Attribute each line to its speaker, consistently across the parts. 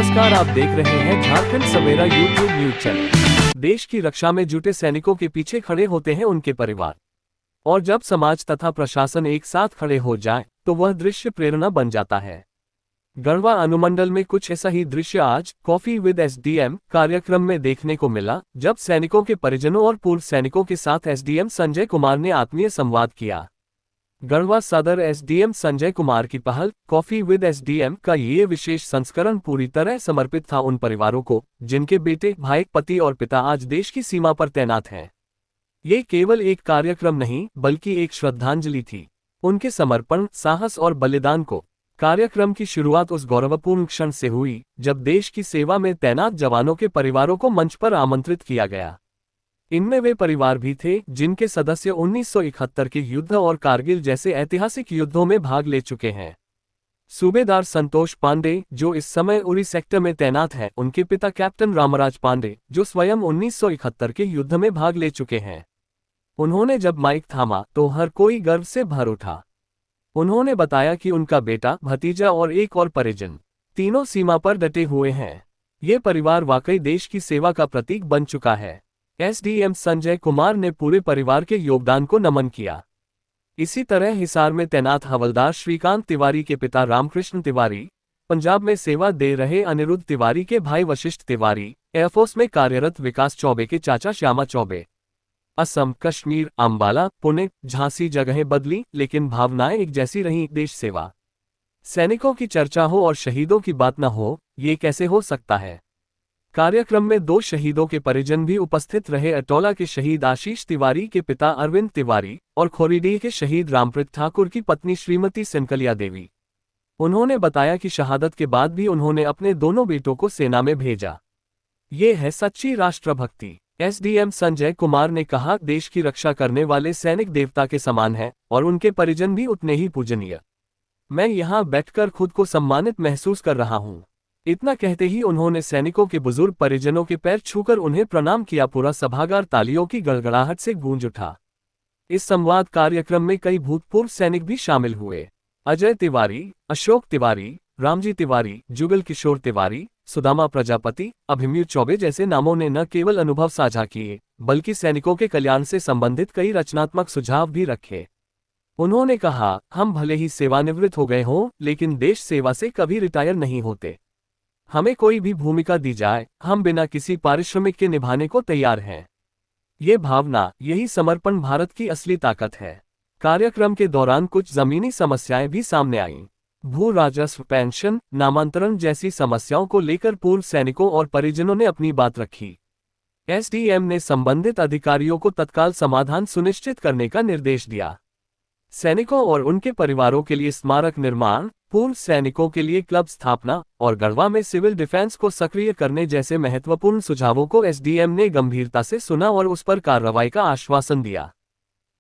Speaker 1: नमस्कार, आप देख रहे हैं झारखंड सवेरा यूट्यूब न्यूज चैनल। देश की रक्षा में जुटे सैनिकों के पीछे खड़े होते हैं उनके परिवार, और जब समाज तथा प्रशासन एक साथ खड़े हो जाए तो वह दृश्य प्रेरणा बन जाता है। गढ़वा अनुमंडल में कुछ ऐसा ही दृश्य आज कॉफी विद एसडीएम कार्यक्रम में देखने को मिला, जब सैनिकों के परिजनों और पूर्व सैनिकों के साथ एसडीएम संजय कुमार ने आत्मीय संवाद किया। गढ़वा सदर एसडीएम संजय कुमार की पहल कॉफी विद एसडीएम का ये विशेष संस्करण पूरी तरह समर्पित था उन परिवारों को जिनके बेटे, भाई, पति और पिता आज देश की सीमा पर तैनात हैं। ये केवल एक कार्यक्रम नहीं बल्कि एक श्रद्धांजलि थी उनके समर्पण, साहस और बलिदान को। कार्यक्रम की शुरुआत उस गौरवपूर्ण क्षण से हुई जब देश की सेवा में तैनात जवानों के परिवारों को मंच पर आमंत्रित किया गया। इनमें वे परिवार भी थे जिनके सदस्य 1971 के युद्ध और कारगिल जैसे ऐतिहासिक युद्धों में भाग ले चुके हैं। सूबेदार संतोष पांडे, जो इस समय उरी सेक्टर में तैनात हैं, उनके पिता कैप्टन रामराज पांडे, जो स्वयं 1971 के युद्ध में भाग ले चुके हैं। उन्होंने जब माइक थामा तो हर कोई गर्व से भर उठा। उन्होंने बताया कि उनका बेटा, भतीजा और एक और परिजन तीनों सीमा पर डटे हुए हैं। ये परिवार वाकई देश की सेवा का प्रतीक बन चुका है। एसडीएम संजय कुमार ने पूरे परिवार के योगदान को नमन किया। इसी तरह हिसार में तैनात हवलदार श्रीकांत तिवारी के पिता रामकृष्ण तिवारी, पंजाब में सेवा दे रहे अनिरुद्ध तिवारी के भाई वशिष्ठ तिवारी, एयरफोर्स में कार्यरत विकास चौबे के चाचा श्यामा चौबे। असम, कश्मीर, अंबाला, पुणे, झांसी जगहें बदली लेकिन भावनाएं एक जैसी रहीं, देश सेवा। सैनिकों की चर्चा हो और शहीदों की बात न हो, ये कैसे हो सकता है। कार्यक्रम में 2 शहीदों के परिजन भी उपस्थित रहे। अटौला के शहीद आशीष तिवारी के पिता अरविंद तिवारी और खोरीडीह के शहीद रामप्रीत ठाकुर की पत्नी श्रीमती सिनकलिया देवी। उन्होंने बताया कि शहादत के बाद भी उन्होंने अपने दोनों बेटों को सेना में भेजा। ये है सच्ची राष्ट्रभक्ति। एसडीएम संजय कुमार ने कहा, देश की रक्षा करने वाले सैनिक देवता के समान हैं और उनके परिजन भी उतने ही पूजनीय। मैं यहाँ बैठकर खुद को सम्मानित महसूस कर रहा हूँ। इतना कहते ही उन्होंने सैनिकों के बुजुर्ग परिजनों के पैर छूकर उन्हें प्रणाम किया। पूरा सभागार तालियों की गड़गड़ाहट से गूंज उठा। इस संवाद कार्यक्रम में कई भूतपूर्व सैनिक भी शामिल हुए। अजय तिवारी, अशोक तिवारी, रामजी तिवारी, जुगल किशोर तिवारी, सुदामा प्रजापति, अभिमन्यु चौबे जैसे नामों ने न केवल अनुभव साझा किए बल्कि सैनिकों के कल्याण से संबंधित कई रचनात्मक सुझाव भी रखे। उन्होंने कहा, हम भले ही सेवानिवृत्त हो गए हों लेकिन देश सेवा से कभी रिटायर नहीं होते। हमें कोई भी भूमिका दी जाए, हम बिना किसी पारिश्रमिक के निभाने को तैयार हैं। ये भावना, यही समर्पण भारत की असली ताकत है। कार्यक्रम के दौरान कुछ जमीनी समस्याएं भी सामने आईं। भू राजस्व, पेंशन, नामांतरण जैसी समस्याओं को लेकर पूर्व सैनिकों और परिजनों ने अपनी बात रखी। एसडीएम ने संबंधित अधिकारियों को तत्काल समाधान सुनिश्चित करने का निर्देश दिया। सैनिकों और उनके परिवारों के लिए स्मारक निर्माण, पूर्व सैनिकों के लिए क्लब स्थापना और गढ़वा में सिविल डिफेंस को सक्रिय करने जैसे महत्वपूर्ण सुझावों को एसडीएम ने गंभीरता से सुना और उस पर कार्रवाई का आश्वासन दिया।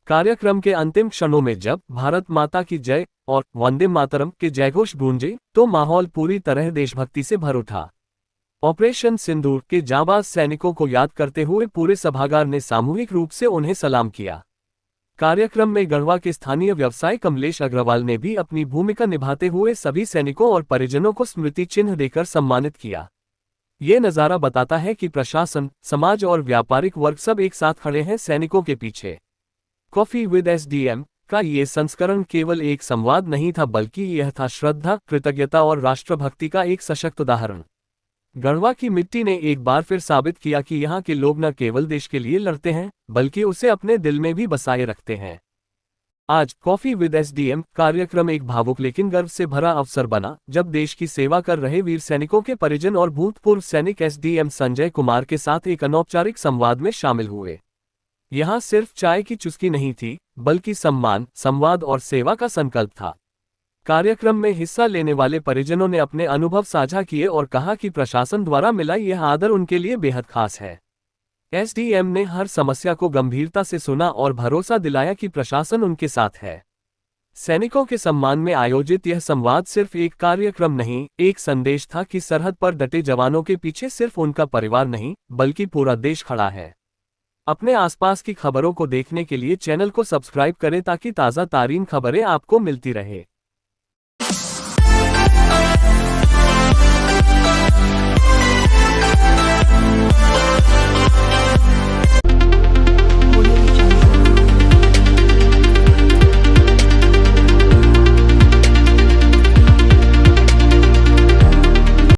Speaker 1: कार्यक्रम के अंतिम क्षणों में जब भारत माता की जय और वंदे मातरम के जयघोष गूंजे तो माहौल पूरी तरह देशभक्ति से भर उठा। ऑपरेशन सिंदूर के जांबाज सैनिकों को याद करते हुए पूरे सभागार ने सामूहिक रूप से उन्हें सलाम किया। कार्यक्रम में गढ़वा के स्थानीय व्यवसायी कमलेश अग्रवाल ने भी अपनी भूमिका निभाते हुए सभी सैनिकों और परिजनों को स्मृति चिन्ह देकर सम्मानित किया। ये नज़ारा बताता है कि प्रशासन, समाज और व्यापारिक वर्ग सब एक साथ खड़े हैं सैनिकों के पीछे। कॉफी विद एसडीएम का ये संस्करण केवल एक संवाद नहीं था बल्कि यह था श्रद्धा, कृतज्ञता और राष्ट्रभक्ति का एक सशक्त उदाहरण। गढ़वा की मिट्टी ने एक बार फिर साबित किया कि यहाँ के लोग न केवल देश के लिए लड़ते हैं बल्कि उसे अपने दिल में भी बसाए रखते हैं। आज कॉफी विद एसडीएम कार्यक्रम एक भावुक लेकिन गर्व से भरा अवसर बना जब देश की सेवा कर रहे वीर सैनिकों के परिजन और भूतपूर्व सैनिक एसडीएम संजय कुमार के साथ एक अनौपचारिक संवाद में शामिल हुए। यहाँ सिर्फ चाय की चुस्की नहीं थी बल्कि सम्मान, संवाद और सेवा का संकल्प था। कार्यक्रम में हिस्सा लेने वाले परिजनों ने अपने अनुभव साझा किए और कहा कि प्रशासन द्वारा मिला यह आदर उनके लिए बेहद खास है। एसडीएम ने हर समस्या को गंभीरता से सुना और भरोसा दिलाया कि प्रशासन उनके साथ है। सैनिकों के सम्मान में आयोजित यह संवाद सिर्फ एक कार्यक्रम नहीं, एक संदेश था कि सरहद पर डटे जवानों के पीछे सिर्फ उनका परिवार नहीं बल्कि पूरा देश खड़ा है। अपने आसपास की खबरों को देखने के लिए चैनल को सब्सक्राइब करें ताकि ताज़ा तारीन खबरें आपको मिलती रहे।